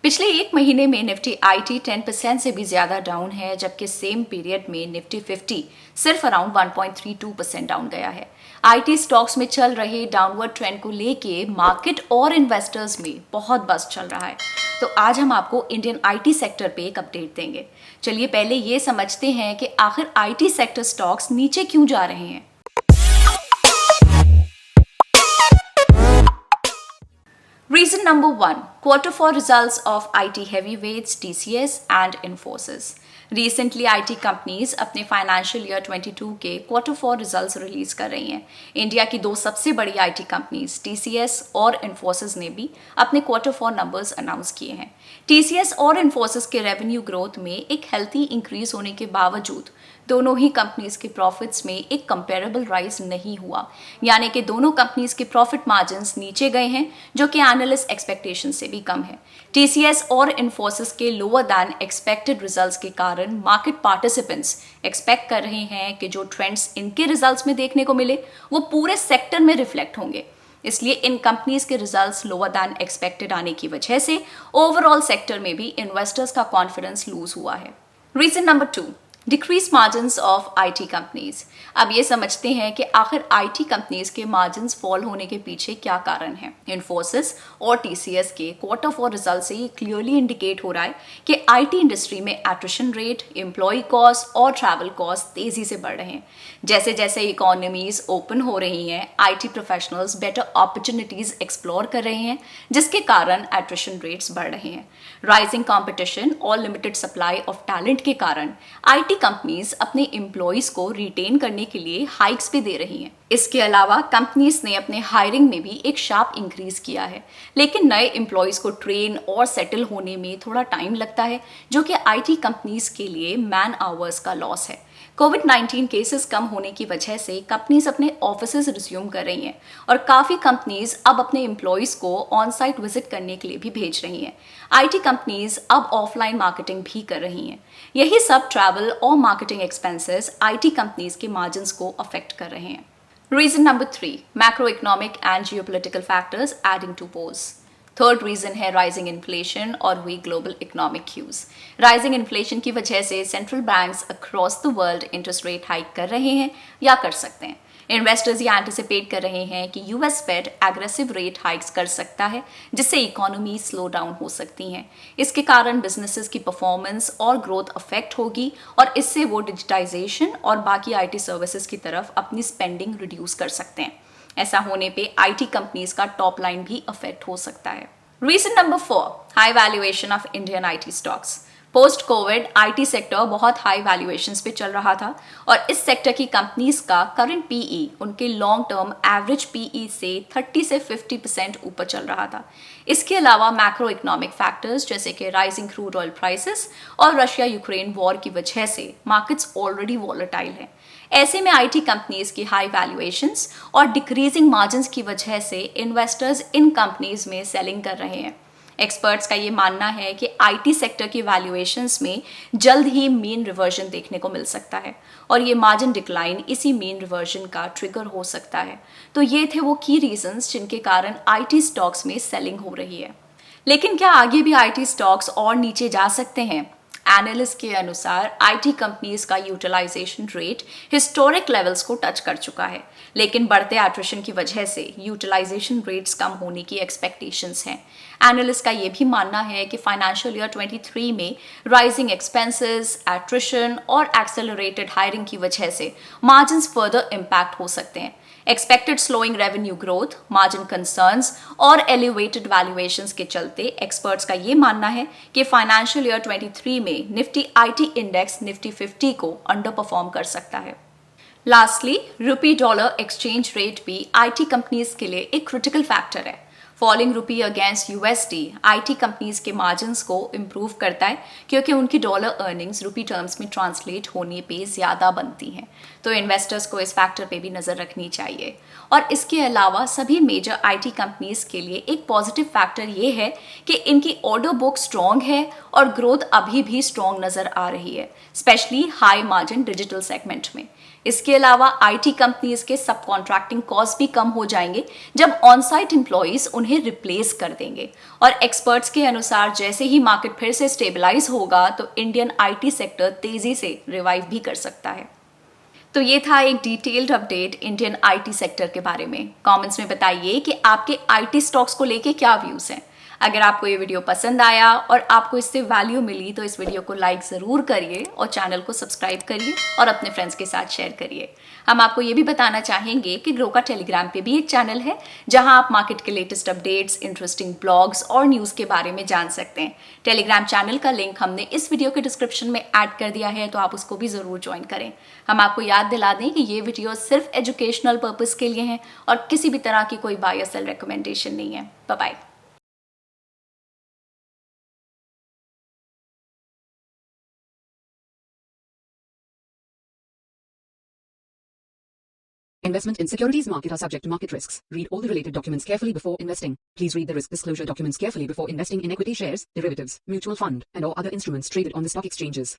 पिछले एक महीने में निफ्टी आईटी 10% से भी ज्यादा डाउन है, जबकि सेम पीरियड में निफ्टी 50 सिर्फ अराउंड 1.32% डाउन गया है। आईटी स्टॉक्स में चल रहे डाउनवर्ड ट्रेंड को लेके मार्केट और इन्वेस्टर्स में बहुत बज़ चल रहा है। तो आज हम आपको इंडियन आईटी सेक्टर पे एक अपडेट देंगे। चलिए पहले ये समझते हैं कि आखिर आईटी सेक्टर स्टॉक्स नीचे क्यों जा रहे हैं। Reason number 1, Q4 results of IT heavyweights TCS and Infosys. Recently, IT companies अपने फाइनेंशियल ईयर 22 के Q4 रिजल्ट्स रिलीज कर रही हैं। इंडिया की दो सबसे बड़ी IT कंपनीज TCS और Infosys ने भी अपने Q4 नंबर्स अनाउंस किए हैं। TCS और Infosys के रेवेन्यू ग्रोथ में एक हेल्थी इंक्रीज होने के बावजूद दोनों ही कंपनीज के प्रॉफिट्स में एक कंपेरेबल राइज नहीं हुआ, यानी कि दोनों कंपनीज के प्रॉफिट मार्जिन्स नीचे गए हैं, जो कि एनालिस्ट एक्सपेक्टेशन से भी कम है। टीसीएस और इन्फोसिस के लोअर दैन एक्सपेक्टेड रिजल्ट्स के कारण मार्केट पार्टिसिपेंट्स एक्सपेक्ट कर रहे हैं कि जो ट्रेंड्स इनके रिजल्ट्स में देखने को मिले वो पूरे सेक्टर में रिफ्लेक्ट होंगे। इसलिए इन कंपनीज के रिजल्ट्स लोअर दैन एक्सपेक्टेड आने की वजह से ओवरऑल सेक्टर में भी इन्वेस्टर्स का कॉन्फिडेंस लूज हुआ है। Reason number 2, decrease margins of IT companies. अब ये समझते हैं कि आखिर आईटी कंपनीज के मार्जिन्स फॉल होने के पीछे क्या कारण है। इन्फोसिस और टीसीएस के Q4 रिजल्ट से ये क्लियरली इंडिकेट हो रहा है कि आईटी इंडस्ट्री में एट्रिशन रेट, एम्प्लॉय कॉस्ट और ट्रैवल कॉस्ट तेजी से बढ़ रहे हैं। जैसे जैसे इकोनॉमीज ओपन हो रही हैं, IT professionals better opportunities explore कर रहे हैं, जिसके कारण एट्रिशन रेट्स बढ़ रहे हैं। राइजिंग कॉम्पिटिशन और लिमिटेड सप्लाई ऑफ टैलेंट के कारण आईटी कंपनीज अपने एम्प्लॉइज को रिटेन करने के लिए हाइक्स भी दे रही हैं। इसके अलावा कंपनीज ने अपने हायरिंग में भी एक शार्प इंक्रीज किया है, लेकिन नए एम्प्लॉइज को ट्रेन और सेटल होने में थोड़ा टाइम लगता है, जो कि आईटी कंपनीज के लिए मैन आवर्स का लॉस है। कोविड-19 केसेस कम होने की वजह से कंपनीज अपने ऑफिसेज रिज्यूम कर रही हैं और काफ़ी कंपनीज अब अपने एम्प्लॉइज को ऑन साइट विजिट करने के लिए भी भेज रही हैं। आईटी कंपनीज अब ऑफलाइन मार्केटिंग भी कर रही हैं। यही सब ट्रैवल और मार्केटिंग एक्सपेंसेस आईटी कंपनीज के मार्जिन्स को अफेक्ट कर रहे हैं। Reason number 3, macro economic and geopolitical factors adding to pose. Third reason है राइजिंग इन्फ्लेशन और weak global economic cues. Rising inflation की वजह से central banks across the world interest rate hike कर रहे हैं या कर सकते हैं। इन्वेस्टर्स ये एंटिसिपेट कर रहे हैं कि US Fed aggressive rate hikes कर सकता है, जिससे इकोनॉमी स्लो डाउन हो सकती हैं। इसके कारण बिजनेसेस की परफॉर्मेंस और ग्रोथ अफेक्ट होगी और इससे वो डिजिटाइजेशन और बाकी आईटी सर्विसेज की तरफ अपनी स्पेंडिंग रिड्यूस कर सकते हैं। ऐसा होने पे आईटी कंपनीज का टॉप लाइन भी अफेक्ट हो सकता है। Reason number 4, high valuation of Indian IT stocks. Post Covid IT sector बहुत हाई वैल्यूएशंस पे चल रहा था और इस सेक्टर की कंपनीज का करंट पीई उनके लॉन्ग टर्म एवरेज पीई से 30 से 50% ऊपर चल रहा था। इसके अलावा मैक्रो इकोनॉमिक फैक्टर्स जैसे कि राइजिंग क्रूड ऑयल प्राइसेस और रशिया यूक्रेन वॉर की वजह से मार्केट्स ऑलरेडी वॉलेटाइल हैं। ऐसे में आईटी कंपनीज की हाई वैल्यूएशंस और डिक्रीजिंग मार्जिन्स की वजह से इन्वेस्टर्स इन कंपनीज में सेलिंग कर रहे हैं। एक्सपर्ट्स का ये मानना है कि आईटी सेक्टर की वैल्यूएशंस में जल्द ही मीन रिवर्जन देखने को मिल सकता है और ये मार्जिन डिक्लाइन इसी मीन रिवर्जन का ट्रिगर हो सकता है। तो ये थे वो की रीजंस जिनके कारण आईटी स्टॉक्स में सेलिंग हो रही है। लेकिन क्या आगे भी आईटी स्टॉक्स और नीचे जा सकते हैं? एनालिस्ट के अनुसार आईटी कंपनीज का यूटिलाइजेशन रेट हिस्टोरिक लेवल्स को टच कर चुका है, लेकिन बढ़ते एट्रिशन की वजह से यूटिलाइजेशन रेट्स कम होने की एक्सपेक्टेशंस हैं। एनालिस्ट का ये भी मानना है कि फाइनेंशियल ईयर 23 में राइजिंग एक्सपेंसेस, एट्रिशन और एक्सेलरेटेड हायरिंग की वजह से मार्जिन्स फर्दर इम्पैक्ट हो सकते हैं। Expected slowing revenue growth, margin concerns और एलिवेटेड वैल्यूएशंस के चलते एक्सपर्ट्स का ये मानना है कि फाइनेंशियल ईयर 23 में निफ्टी आईटी इंडेक्स निफ्टी 50 को अंडर परफॉर्म कर सकता है। Lastly, rupee dollar exchange rate भी आईटी कंपनीज के लिए एक क्रिटिकल फैक्टर है। Falling rupee against USD IT companies के मार्जिन्स को इम्प्रूव करता है, क्योंकि उनकी डॉलर अर्निंग्स रुपी टर्म्स में ट्रांसलेट होने पे ज़्यादा बनती हैं। तो इन्वेस्टर्स को इस फैक्टर पे भी नज़र रखनी चाहिए। और इसके अलावा सभी मेजर आईटी कंपनीज के लिए एक पॉजिटिव फैक्टर ये है कि इनकी ऑर्डर बुक स्ट्रॉन्ग है और ग्रोथ अभी भी स्ट्रॉन्ग नज़र आ रही है, specially high margin digital segment में। इसके अलावा आईटी कंपनीज के सब कॉन्ट्रैक्टिंग कॉस्ट भी कम हो जाएंगे जब ऑन साइट एम्प्लॉयज उन्हें रिप्लेस कर देंगे। और एक्सपर्ट्स के अनुसार जैसे ही मार्केट फिर से स्टेबलाइज होगा तो इंडियन आईटी सेक्टर तेजी से रिवाइव भी कर सकता है। तो ये था एक detailed update Indian IT sector के बारे में। कमेंट्स में बताइए कि आपके आईटी स्टॉक्स को लेके क्या व्यूज हैं। अगर आपको ये वीडियो पसंद आया और आपको इससे वैल्यू मिली तो इस वीडियो को लाइक ज़रूर करिए और चैनल को सब्सक्राइब करिए और अपने फ्रेंड्स के साथ शेयर करिए। हम आपको ये भी बताना चाहेंगे कि ग्रो का टेलीग्राम पे भी एक चैनल है जहां आप मार्केट के लेटेस्ट अपडेट्स, इंटरेस्टिंग ब्लॉग्स और न्यूज़ के बारे में जान सकते हैं। टेलीग्राम चैनल का लिंक हमने इस वीडियो के डिस्क्रिप्शन में ऐड कर दिया है, तो आप उसको भी ज़रूर ज्वाइन करें। हम आपको याद दिला दें कि ये वीडियो सिर्फ एजुकेशनल पर्पज़ के लिए है और किसी भी तरह की कोई बाय या सेल रिकमेंडेशन नहीं है। Bye bye. Investment in securities market are subject to market risks. Read all the related documents carefully before investing. Please read the risk disclosure documents carefully before investing in equity shares, derivatives, mutual fund, and or other instruments traded on the stock exchanges.